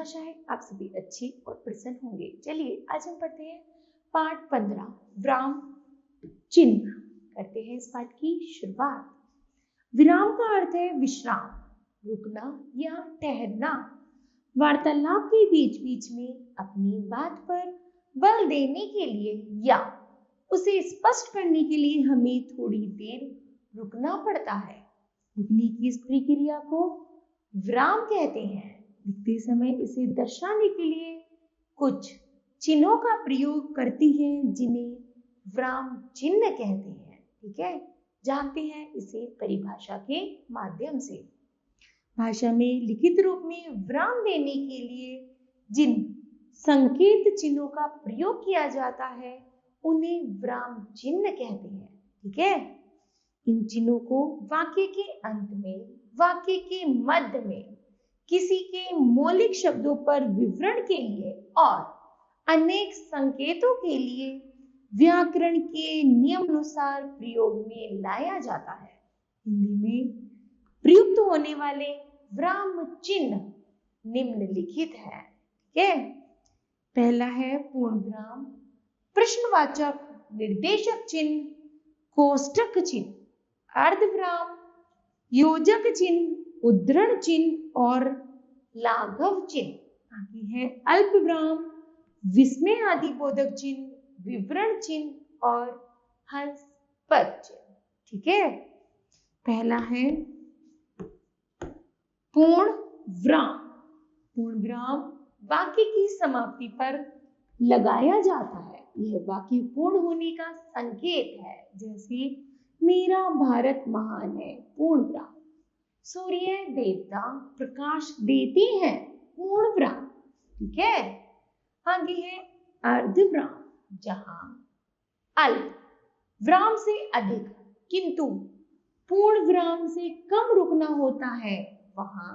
आशा है आप सभी अच्छे और प्रसन्न होंगे। चलिए आज हम पढ़ते हैं पाठ 15 विराम चिन्ह। करते हैं इस पाठ की शुरुआत। विराम का अर्थ है विश्राम, रुकना या ठहरना। वार्तालाप के बीच बीच में अपनी बात पर बल देने के लिए या उसे स्पष्ट करने के लिए हमें थोड़ी देर रुकना पड़ता है। रुकने की इस प्रक्रिया को विराम कहते हैं। लिखते समय इसे दर्शाने के लिए कुछ चिन्हों का प्रयोग करती हैं जिन्हें विराम चिन्ह कहते हैं। ठीक है, जानते हैं इसे परिभाषा के माध्यम से। भाषा में लिखित रूप में विराम देने के लिए जिन संकेत चिन्हों का प्रयोग किया जाता है उन्हें विराम चिन्ह कहते हैं। ठीक है, इन चिन्हों को वाक्य के अंत में, वाक्य के मध्य में, किसी के मौलिक शब्दों पर विवरण के लिए और अनेक संकेतों के लिए व्याकरण के नियमानुसार प्रयोग में लाया जाता है। हिंदी में प्रयुक्त होने वाले विराम चिन्ह निम्नलिखित है। ठीक है, पहला है पूर्ण विराम, प्रश्नवाचक, निर्देशक चिन्ह, कोष्टक चिन्ह, अर्धविराम, योजक चिन्ह, उद्धरण चिन्ह और लाघव चिन्ह। आगे है अल्प विराम, विस्मय आदि बोधक चिन्ह, विवरण चिन्ह और हंस पद चिन्ह। ठीक है, पहला है पूर्ण विराम। पूर्ण विराम वाक्य की समाप्ति पर लगाया जाता है। यह वाक्य पूर्ण होने का संकेत है। जैसे मेरा भारत महान है, पूर्ण विराम। सूर्य देवता प्रकाश देते हैं, पूर्ण विराम। ठीक है, आगे है अर्धविराम, जहां अल्प विराम से अधिक किंतु पूर्ण विराम से कम रुकना होता है, वहां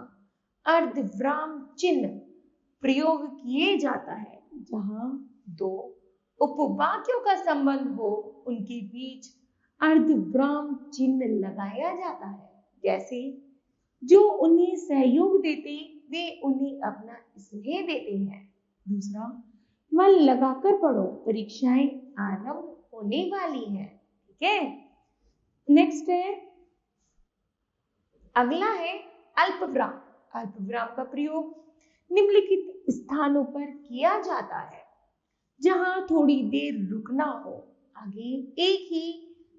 अर्धविराम चिन्ह प्रयोग किए जाता है। जहां दो उपवाक्यों का संबंध हो उनके बीच अर्धविराम चिन्ह लगाया जाता है। जैसे जो उन्हें सहयोग देते वे उन्हें अपना स्नेह देते हैं। दूसरा, मन लगाकर पढ़ो, परीक्षाएं आरंभ होने वाली हैं। ठीक है, नेक्स्ट है, अगला है अल्प विराम। अल्प विराम का प्रयोग निम्नलिखित स्थानों पर किया जाता है जहां थोड़ी देर रुकना हो। आगे एक ही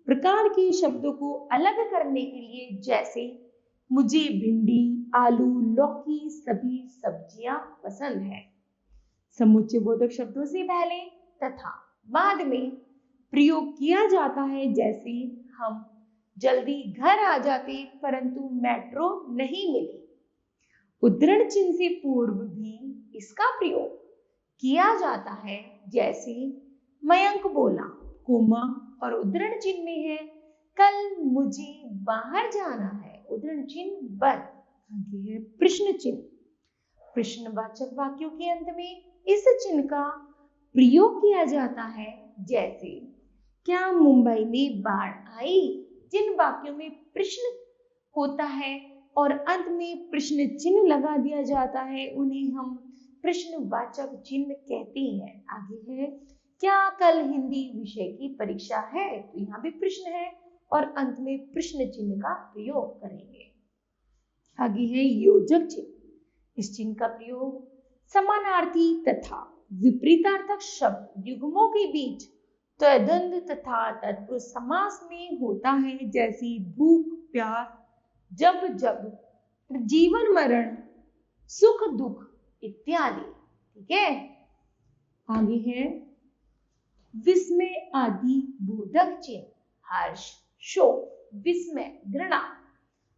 प्रकार के शब्दों को अलग करने के लिए, जैसे मुझे भिंडी, आलू, लौकी सभी सब्जियां पसंद है। समुच्चय बोधक शब्दों से पहले तथा बाद में प्रयोग किया जाता है। जैसे हम जल्दी घर आ जाते परंतु मेट्रो नहीं मिली। उद्धरण चिन्ह से पूर्व भी इसका प्रयोग किया जाता है। जैसे मयंक बोला, कोमा और उद्धरण चिन्ह में है कल मुझे बाहर जाना है, उद्धरण चिन्ह बंद। आगे है प्रश्न चिन्ह। प्रश्नवाचक वाक्यों के अंत में इस चिन्ह का प्रयोग किया जाता है। जैसे क्या मुंबई में बाढ़ आई। जिन वाक्यों में प्रश्न होता है और अंत में प्रश्न चिन्ह लगा दिया जाता है उन्हें हम प्रश्नवाचक चिन्ह कहते हैं। आगे है क्या कल हिंदी विषय की परीक्षा है, तो यहाँ भी प्रश्न है और अंत में प्रश्न चिन्ह का प्रयोग करेंगे। आगे है योजक चिन्ह। इस चिन्ह का प्रयोग समानार्थी तथा विपरीतार्थक शब्द युग्मों के बीच तद्वंद तथा तत्पुरुष समास में होता है। जैसे भूख प्यास, जब जब, जीवन मरण, सुख दुख इत्यादि। ठीक है, आगे है विस्मय आदि बोधक चिन्ह। हर्ष, शोक, विस्मय, घृणा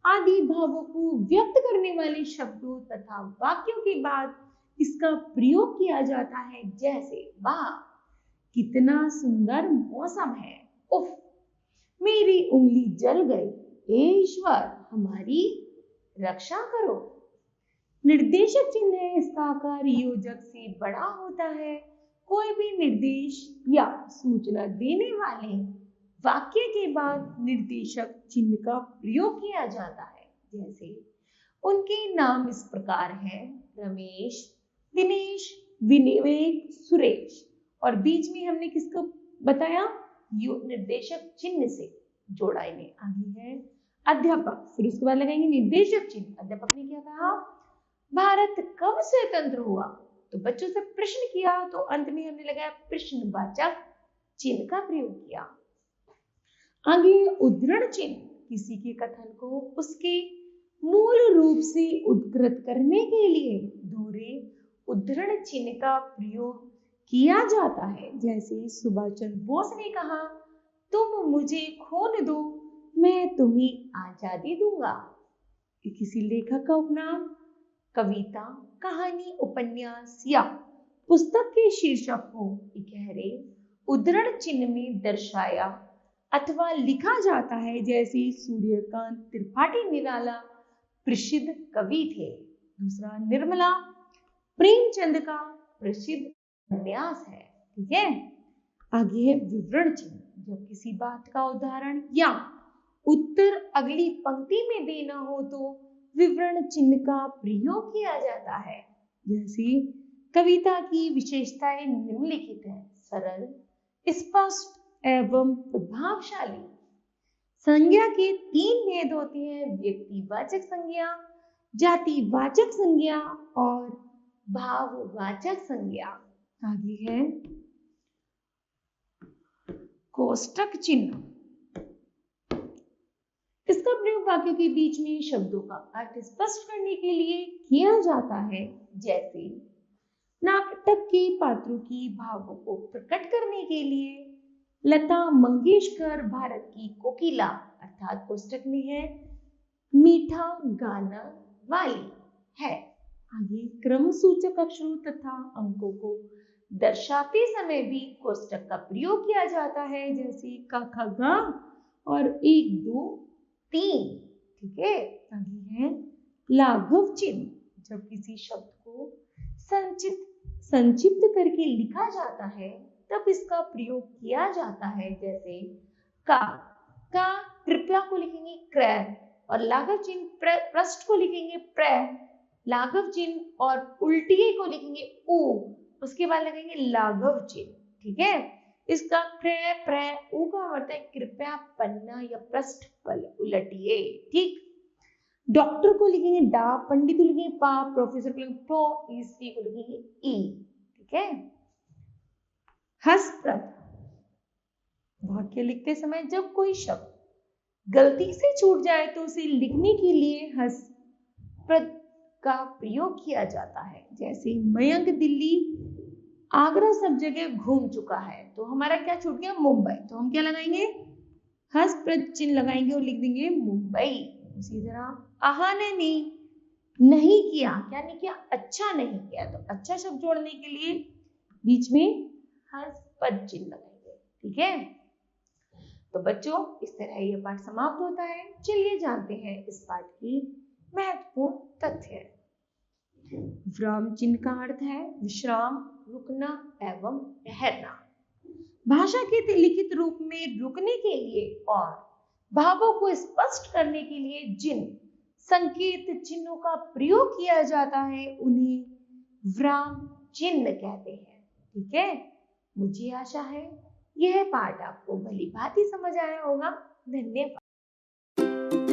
आदि भावों को व्यक्त करने वाले शब्दों तथा वाक्यों के बाद इसका प्रयोग किया जाता है। जैसे वाह कितना सुंदर मौसम है, उफ मेरी उंगली जल गई, हे ईश्वर हमारी रक्षा करो। निर्देशक चिन्ह है, इसका आकार योजक से बड़ा होता है। कोई भी निर्देश या सूचना देने वाले वाक्य के बाद निर्देशक चिन्ह का प्रयोग किया जाता है। जैसे उनके नाम इस प्रकार हैं, रमेश, दिनेश, विवेक, सुरेश। और बीच में हमने किसको बताया? निर्देशक चिन्ह से जोड़ा इन्हें। आगे है अध्यापक, फिर उसके बाद लगाएंगे निर्देशक चिन्ह। अध्यापक ने क्या कहा? भारत कब स्वतंत्र हुआ? तो बच्चों से प्रश्न किया, तो अंत में हमने लगाया प्रश्नवाचक चिन्ह का प्रयोग किया। आगे उद्धरण चिन्ह, किसी के कथन को उसके मूल रूप से उद्धृत करने के लिए दोहरे उद्धरण चिन्ह का प्रयोग किया जाता है। जैसे सुभाष चंद्र बोस ने कहा, तुम मुझे खून दो, मैं तुम्हें आजादी दूंगा। किसी लेखक का उपनाम, कविता, कहानी, उपन्यास या पुस्तक के शीर्षक को गहरे उद्धरण चिन्ह में दर्शाया अथवा लिखा जाता है। जैसे सूर्यकांत त्रिपाठी निराला प्रसिद्ध कवि थे। दूसरा निर्मला प्रेमचंद का प्रसिद्ध उपन्यास है। ठीक है। आगे है विवरण चिन्ह, जब किसी बात का उदाहरण या उत्तर अगली पंक्ति में देना हो तो विवरण चिन्ह का प्रयोग किया जाता है। जैसे कविता की विशेषताएं निम्नलिखित है: सरल, स्पष्ट एवं प्रभावशाली। संज्ञा के 3 भेद होते हैं: व्यक्तिवाचक संज्ञा, जातिवाचक संज्ञा और भाववाचक संज्ञा। आगे है कोष्टक चिन्ह। इसका प्रयोग वाक्य के बीच में शब्दों का अर्थ स्पष्ट करने के लिए किया जाता है। जैसे नाटक के पात्रों की भावों को प्रकट करने के लिए लता मंगेशकर भारत की कोकिला अर्थात कोष्टक में है मीठा गाना वाली है। आगे क्रम सूचक अक्षरों तथा अंकों को दर्शाते समय भी कोष्टक का प्रयोग किया जाता है। जैसे क ख ग और 1 2 3। ठीक है। आगे है लाघव चिन्ह, जब किसी शब्द को संक्षिप्त करके लिखा जाता है तब इसका प्रयोग किया जाता है। जैसे का कृपया को लिखेंगे क्रय और लाघव चिन्ह पृष्ठ को लिखेंगे प्र, लाघव चिन्ह और उल्टिए को लिखेंगे उ, उसके बाद लगेंगे लाघव चिन्ह। ठीक है। इसका प्र उ का अर्थ है कृपया पन्ना या पृष्ठ पर उलटिए। ठीक। डॉक्टर को लिखेंगे डा, पंडित को लिखेंगे पा, प्रोफेसर को लिखेंगे प्रो, ईस्वी को लिखेंगे ई। ठीक है। हस्तप्रद, वाक्य लिखते समय जब कोई शब्द गलती से छूट जाए तो उसे लिखने के लिए हस्तप्रद का प्रयोग किया जाता है। जैसे मयंक दिल्ली आगरा सब जगह घूम चुका है, तो हमारा क्या छूट गया? मुंबई। तो हम क्या लगाएंगे? हस्तप्रद चिन्ह लगाएंगे और लिख देंगे मुंबई। इसी तरह आहाना ने नहीं किया, क्या नहीं किया? अच्छा नहीं किया। तो अच्छा शब्द जोड़ने के लिए बीच में हस्तपद चिन्ह लगाएंगे। ठीक है। तो बच्चों इस तरह यह पाठ समाप्त होता है। चलिए जानते हैं इस पाठ की महत्वपूर्ण तथ्य। विराम चिन्ह का अर्थ है विश्राम, रुकना एवं ठहरना। भाषा के लिखित रूप में रुकने के लिए और भावों को स्पष्ट करने के लिए जिन संकेत चिन्हों का प्रयोग किया जाता है उन्हें विराम चिन्ह कहते हैं। ठीक है। मुझे आशा है यह पाठ आपको भली भांति समझ आया होगा। धन्यवाद।